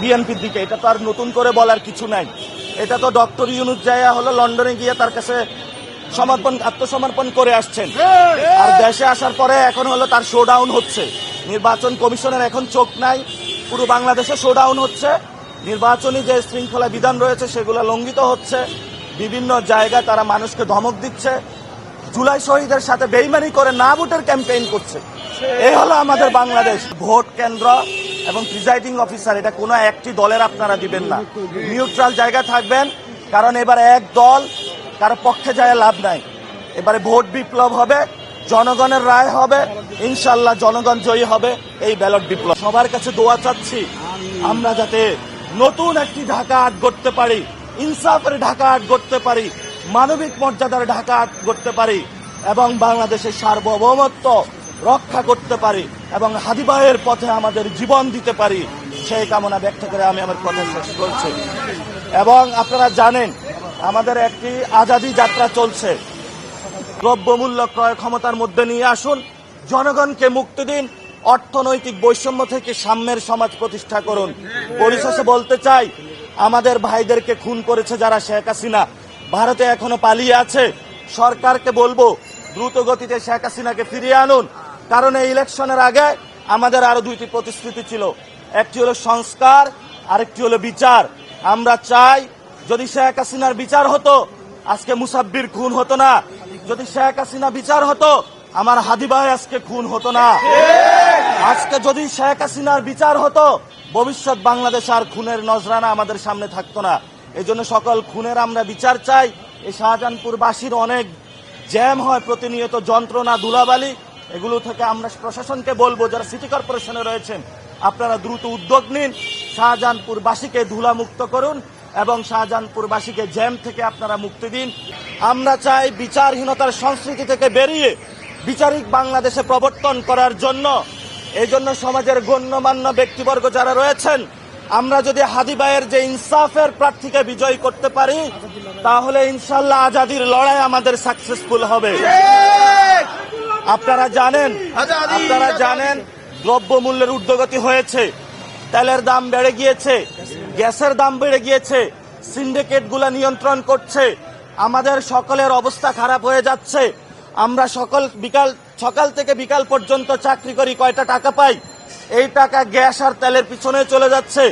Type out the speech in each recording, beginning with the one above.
বিএনপির দিকে। এটা তো আর নতুন করে বলার কিছু নাই। এটা তো ডক্টর ইউনূস জায়া হলো লন্ডনে গিয়ে তার কাছে আত্মসমর্পণ করে আসছেন, আর দেশে আসার পরে এখন হলো তার শোডাউন হচ্ছে। নির্বাচন কমিশনের এখন চোখ নাই, পুরো বাংলাদেশে শোডাউন হচ্ছে। নির্বাচনী যে শৃঙ্খলা বিধান রয়েছে সেগুলো লঙ্ঘিত হচ্ছে। বিভিন্ন জায়গায় তারা মানুষকে ধমক দিচ্ছে, জুলাই শহীদের সাথে বেইমানি করে না ভোটের ক্যাম্পেইন করছে। এই হলো আমাদের বাংলাদেশ। ভোট কেন্দ্র এবং প্রিজাইডিং অফিসার এটা কোনো একটি দলের আপনারা দিবেন না, নিউট্রাল জায়গা থাকবেন। কারণ এবারে এক দল কারো পক্ষে যায় লাভ নাই। এবারে ভোট বিপ্লব হবে, জনগণের রায় হবে, ইনশাল্লাহ জনগণ জয়ী হবে। এই ব্যালট বিপ্লব সবার কাছে দোয়া চাচ্ছি, আমরা যাতে নতুন একটি ঢাকা আট গড়তে পারি, ইনসাফের ঢাকা আট গড়তে পারি, মানবিক মর্যাদার ঢাকা আট গড়তে পারি এবং বাংলাদেশের সার্বভৌমত্ব রক্ষা করতে পারি এবং হাদি ভাইয়ের পথে আমাদের জীবন দিতে পারি। সেই কামনা ব্যক্ত করে আমি আমার কথা শেষ করছি। এবং আপনারা জানেন আমাদের একটি আজাদী যাত্রা চলছে। দ্রব্যমূল্য ক্রয় ক্ষমতার মধ্যে নিয়ে আসুন, জনগণকে মুক্তি দিন, অর্থনৈতিক বৈষম্য থেকে সাম্যের সমাজ প্রতিষ্ঠা করুন। পরিশেষে বলতে চাই, আমাদের ভাইদেরকে খুন করেছে যারা, শেখ হাসিনা ভারতে এখনো পালিয়ে আছে। সরকারকে বলবো দ্রুত গতিতে শেখ হাসিনাকে ফিরিয়ে আনুন। কারণ এই ইলেকশনের আগে আমাদের আরো দুইটি প্রতিশ্রুতি ছিল, একটি হলো সংস্কার, আরেকটি হলো বিচার। আমরা চাই যদি শেখ হাসিনার বিচার হতো আজকে মুসাব্বির খুন হতো না, যদি শেখ হাসিনা বিচার হতো আমার হাদি ভাই আজকে খুন হতো না। আজকে যদি শেখ হাসিনার বিচার হতো ভবিষ্যৎ বাংলাদেশ আর খুনের নজরানা আমাদের সামনে থাকতো না। এই জন্য সকল খুনের আমরা বিচার চাই। এই শাহজাহানপুরবাসীর অনেক জ্যাম হয় প্রতিনিয়ত, যন্ত্রণা, ধুলাবালি, এগুলো থেকে আমরা প্রশাসনকে বলবো যারা সিটি কর্পোরেশনে রয়েছেন আপনারা দ্রুত উদ্যোগ নিন, শাহজাহানপুরবাসীকে ধুলামুক্ত করুন এবং শাহজাহানপুরবাসীকে জ্যাম থেকে আপনারা মুক্তি দিন। আমরা চাই বিচারহীনতার সংস্কৃতি থেকে বেরিয়ে বিচারিক বাংলাদেশে প্রবর্তন করার জন্য। এই জন্য সমাজের গণ্যমান্য ব্যক্তিবর্গ যারা রয়েছেন, আমরা যদি হাদি ভাইয়ের যে ইনসাফের প্রার্থীকে বিজয়ী করতে পারি তাহলে ইনশাল্লাহ আজাদির লড়াই আমাদের সাকসেসফুল হবে। আপনারা জানেন দ্রব্যমূল্যের ঊর্ধ্বগতি হয়েছে, তেলের দাম বেড়ে গিয়েছে, গ্যাসের দাম বেড়ে গিয়েছে, সিন্ডিকেটগুলো নিয়ন্ত্রণ করছে, আমাদের সকলের অবস্থা খারাপ হয়ে যাচ্ছে। আমরা সকাল থেকে বিকাল পর্যন্ত চাকরি করি, কয়টা টাকা পাই? এই টাকা গ্যাস আর তেলের পিছনে চলে যাচ্ছে,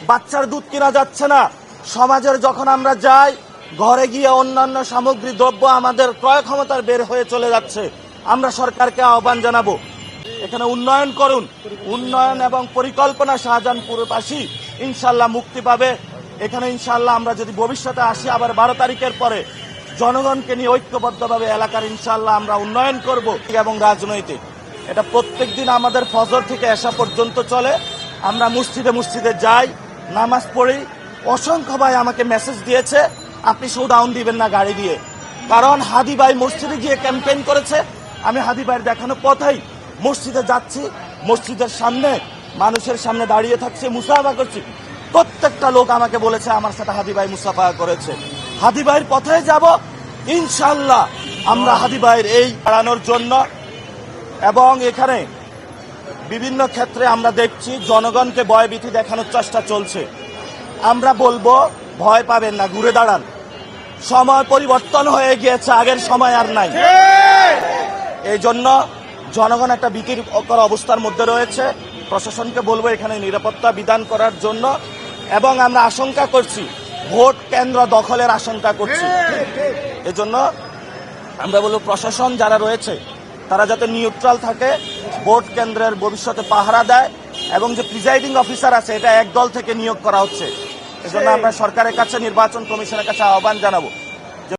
বাচ্চার দুধ কিনা যাচ্ছে না। সমাজের যখন আমরা যাই ঘরে গিয়ে অন্যান্য সামগ্রী দ্রব্য আমাদের ক্রয় ক্ষমতার বের হয়ে চলে যাচ্ছে। আমরা সরকারকে আহ্বান জানাবো এখানে উন্নয়ন করুন, উন্নয়ন এবং পরিকল্পনা শাহজাহানপুরবাসী ইনশাল্লাহ মুক্তি পাবে। এখানে ইনশাল্লাহ আমরা যদি ভবিষ্যতে আসি আবার 12 তারিখের পরে জনগণকে নিয়ে ঐক্যবদ্ধভাবে এলাকার ইনশাল্লাহ আমরা উন্নয়ন করব। এবং রাজনৈতিক এটা প্রত্যেক দিন আমাদের ফজর থেকে এশা পর্যন্ত চলে। আমরা মসজিদে যাই, নামাজ পড়ি। অসংখ্য ভাই আমাকে মেসেজ দিয়েছে আপনি শোডাউন দিবেন না গাড়ি দিয়ে, কারণ হাদি ভাই মসজিদে গিয়ে ক্যাম্পেইন করেছে। আমি হাদি ভাইয়ের দেখানো পথেই মসজিদে যাচ্ছি, মসজিদের সামনে মানুষের সামনে দাঁড়িয়ে থাকছে, মুসাফা করছি। প্রত্যেকটা লোক আমাকে বলেছে আমার সাথে হাদি ভাই মুসাফা করেছে। হাদি ভাইয়ের পথে যাব ইনশাল্লাহ আমরা হাদি ভাইয়ের এই বাড়ানোর জন্য। এবং এখানে বিভিন্ন ক্ষেত্রে আমরা দেখছি জনগণকে ভয়ভীতি দেখানোর চেষ্টা চলছে। আমরা বলবো ভয় পাবেন না, ঘুরে দাঁড়ান। সময় পরিবর্তন হয়ে গিয়েছে, আগের সময় আর নাই। এই জন্য জনগণ একটা ভীতিকর অবস্থার মধ্যে রয়েছে। প্রশাসনকে বলবো এখানে নিরাপত্তা বিধান করার জন্য। এবং আমরা আশঙ্কা করছি ভোট কেন্দ্র দখলের আশঙ্কা করছি। এজন্য আমরা বলবো প্রশাসন যারা রয়েছে তারা যাতে নিউট্রাল থাকে, ভোট কেন্দ্রের ভবিষ্যতে পাহারা দেয় এবং যে প্রিজাইডিং অফিসার আছে এটা এক দল থেকে নিয়োগ করা হচ্ছে। এজন্য আমরা সরকারের কাছে, নির্বাচন কমিশনের কাছে আহ্বান জানাবো